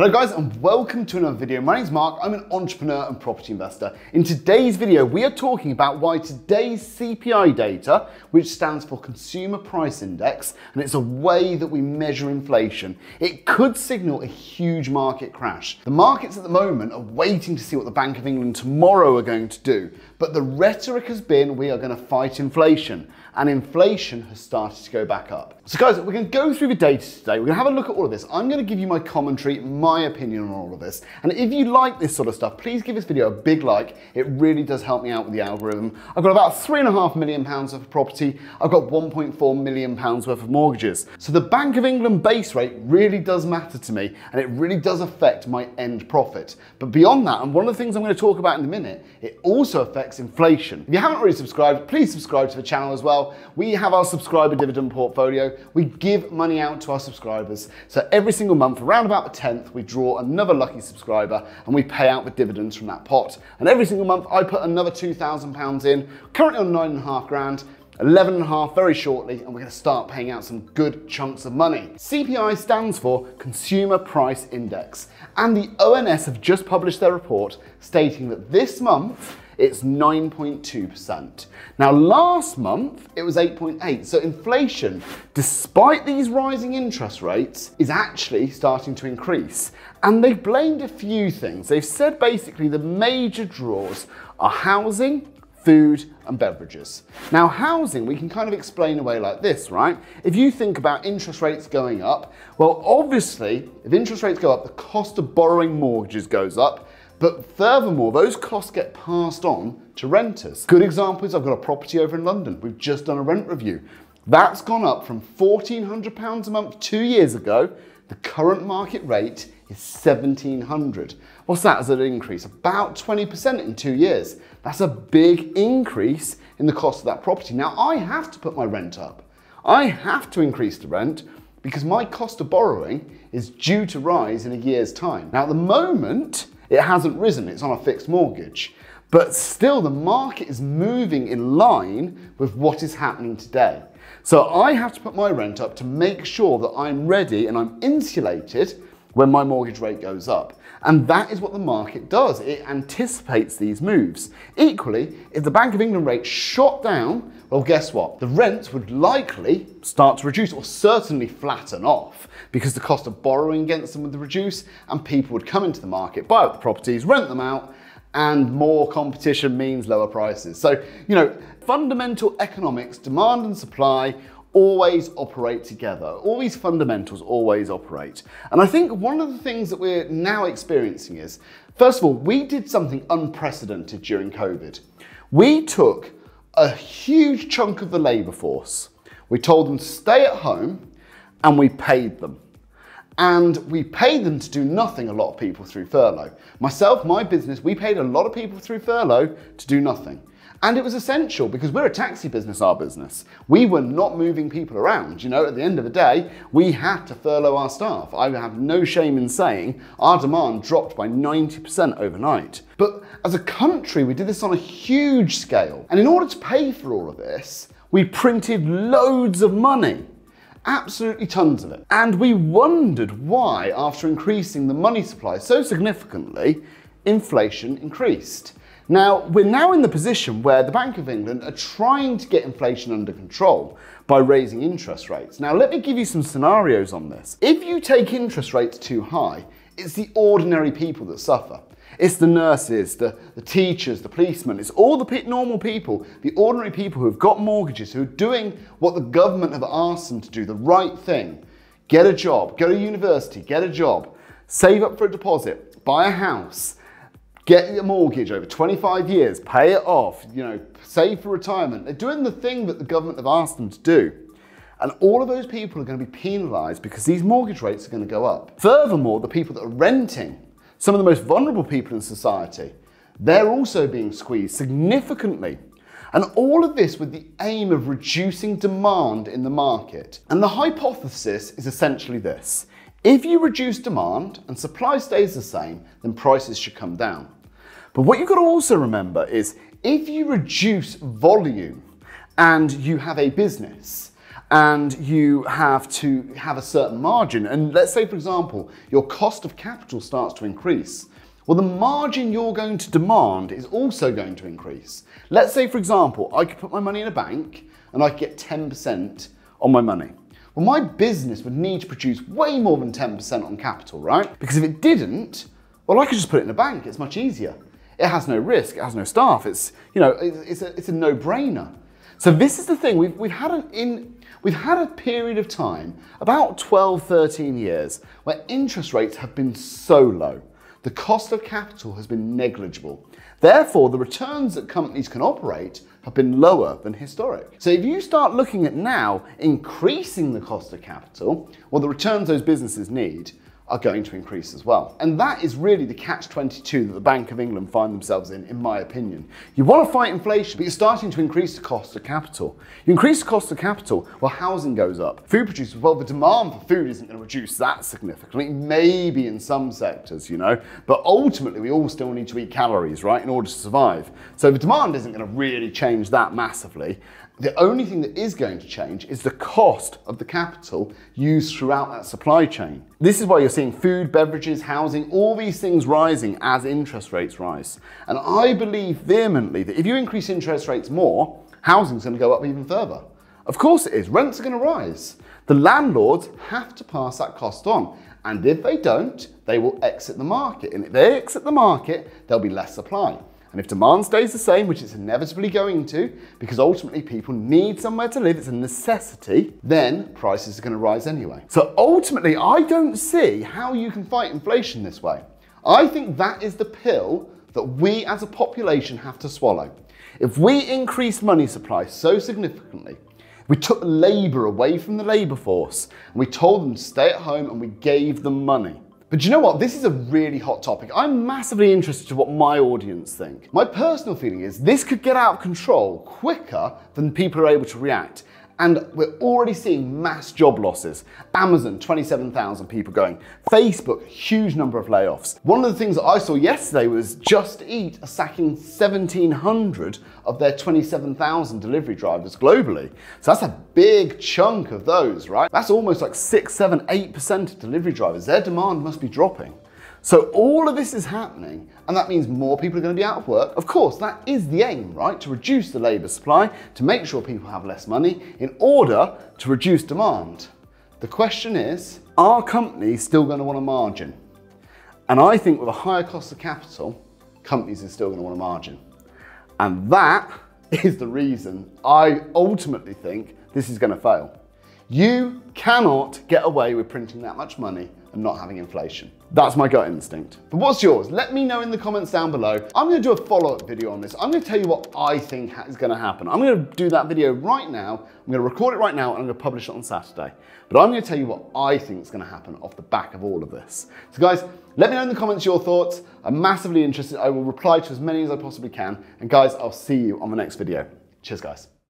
Hello guys and welcome to another video. My name's Mark, I'm an entrepreneur and property investor. In today's video, we are talking about why today's CPI data, which stands for Consumer Price Index, and it's a way that we measure inflation, it could signal a huge market crash. The markets at the moment are waiting to see what the Bank of England tomorrow are going to do, but the rhetoric has been we are going to fight inflation, and inflation has started to go back up. So guys, we're going to go through the data today. We're going to have a look at all of this. I'm going to give you my commentary, my opinion on all of this. And if you like this sort of stuff, please give this video a big like. It really does help me out with the algorithm. I've got about £3.5 million worth of property. I've got £1.4 million worth of mortgages. So the Bank of England base rate really does matter to me, and it really does affect my end profit. But beyond that, and one of the things I'm going to talk about in a minute, it also affects inflation. If you haven't already subscribed, please subscribe to the channel as well. We have our subscriber dividend portfolio. We give money out to our subscribers. So every single month, around about the 10th, we draw another lucky subscriber and we pay out the dividends from that pot. And every single month, I put another £2,000 in, currently on 9.5 grand. 11.5 very shortly, and we're going to start paying out some good chunks of money. CPI stands for Consumer Price Index, and the ONS have just published their report stating that this month it's 9.2%. Now last month it was 8.8, so inflation, despite these rising interest rates, is actually starting to increase. And they've blamed a few things. They've said basically the major draws are housing, food and beverages. Now housing, we can kind of explain away like this, right? If you think about interest rates going up, well obviously if interest rates go up, the cost of borrowing mortgages goes up, but furthermore, those costs get passed on to renters. Good example is I've got a property over in London. We've just done a rent review. That's gone up from £1,400 a month 2 years ago. The current market rate is £1,700. What's that as an increase? About 20% in 2 years. That's a big increase in the cost of that property. Now I have to put my rent up. I have to increase the rent because my cost of borrowing is due to rise in a year's time. Now at the moment, it hasn't risen, it's on a fixed mortgage. But still the market is moving in line with what is happening today. So I have to put my rent up to make sure that I'm ready and I'm insulated when my mortgage rate goes up. And that is what the market does. It anticipates these moves. Equally, if the Bank of England rate shot down, well, guess what? The rents would likely start to reduce or certainly flatten off because the cost of borrowing against them would reduce and people would come into the market, buy up the properties, rent them out, and more competition means lower prices. So, you know, fundamental economics, demand and supply, always operate together. All these fundamentals always operate. And I think one of the things that we're now experiencing is, first of all, we did something unprecedented during COVID. We took a huge chunk of the labour force. We told them to stay at home and we paid them. And we paid them to do nothing, a lot of people, through furlough. Myself, my business, we paid a lot of people through furlough to do nothing. And it was essential because we're a taxi business, our business. We were not moving people around. You know, at the end of the day, we had to furlough our staff. I have no shame in saying our demand dropped by 90% overnight. But as a country, we did this on a huge scale. And in order to pay for all of this, we printed loads of money. Absolutely tons of it. And we wondered why, after increasing the money supply so significantly, inflation increased. Now, we're now in the position where the Bank of England are trying to get inflation under control by raising interest rates. Now, let me give you some scenarios on this. If you take interest rates too high, it's the ordinary people that suffer. It's the nurses, the teachers, the policemen, it's all the normal people, the ordinary people who have got mortgages, who are doing what the government have asked them to do, the right thing. Get a job, go to university, get a job, save up for a deposit, buy a house, get a mortgage over 25 years, pay it off, you know, save for retirement. They're doing the thing that the government have asked them to do. And all of those people are going to be penalised because these mortgage rates are going to go up. Furthermore, the people that are renting, some of the most vulnerable people in society, they're also being squeezed significantly. And all of this with the aim of reducing demand in the market. And the hypothesis is essentially this. If you reduce demand and supply stays the same, then prices should come down. But what you've got to also remember is if you reduce volume and you have a business and you have to have a certain margin. And let's say, for example, your cost of capital starts to increase. Well, the margin you're going to demand is also going to increase. Let's say, for example, I could put my money in a bank and I could get 10% on my money. Well, my business would need to produce way more than 10% on capital, right? Because if it didn't, well, I could just put it in a bank. It's much easier. It has no risk. It has no staff. It's, you know, it's a no-brainer. So this is the thing. We've had a period of time, about 12, 13 years, where interest rates have been so low. The cost of capital has been negligible. Therefore, the returns that companies can operate have been lower than historic. So if you start looking at now increasing the cost of capital, well, the returns those businesses need are going to increase as well. And that is really the catch-22 that the Bank of England find themselves in my opinion. You want to fight inflation, but you're starting to increase the cost of capital. You increase the cost of capital, well, housing goes up. Food producers, well, the demand for food isn't going to reduce that significantly, maybe in some sectors, you know, but ultimately we all still need to eat calories, right, in order to survive. So the demand isn't going to really change that massively. The only thing that is going to change is the cost of the capital used throughout that supply chain. This is why you're seeing food, beverages, housing, all these things rising as interest rates rise. And I believe vehemently that if you increase interest rates more, housing's going to go up even further. Of course it is. Rents are going to rise. The landlords have to pass that cost on. And if they don't, they will exit the market. And if they exit the market, there'll be less supply. And if demand stays the same, which it's inevitably going to, because ultimately people need somewhere to live, it's a necessity, then prices are going to rise anyway. So ultimately, I don't see how you can fight inflation this way. I think that is the pill that we as a population have to swallow. If we increase money supply so significantly, we took labour away from the labour force, and we told them to stay at home and we gave them money. But you know what? This is a really hot topic. I'm massively interested to what my audience think. My personal feeling is this could get out of control quicker than people are able to react. And we're already seeing mass job losses. Amazon, 27,000 people going. Facebook, huge number of layoffs. One of the things that I saw yesterday was Just Eat are sacking 1,700 of their 27,000 delivery drivers globally. So that's a big chunk of those, right? That's almost like 6, 7, 8% of delivery drivers. Their demand must be dropping. So all of this is happening, and that means more people are going to be out of work. Of course, that is the aim, right? To reduce the labour supply, to make sure people have less money in order to reduce demand. The question is, are companies still going to want a margin? And I think with a higher cost of capital, companies are still going to want a margin. And that is the reason I ultimately think this is going to fail. You cannot get away with printing that much money and not having inflation. That's my gut instinct. But what's yours? Let me know in the comments down below. I'm going to do a follow-up video on this. I'm going to tell you what I think is going to happen. I'm going to do that video right now. I'm going to record it right now and I'm going to publish it on Saturday. But I'm going to tell you what I think is going to happen off the back of all of this. So guys, let me know in the comments your thoughts. I'm massively interested. I will reply to as many as I possibly can. And guys, I'll see you on the next video. Cheers, guys.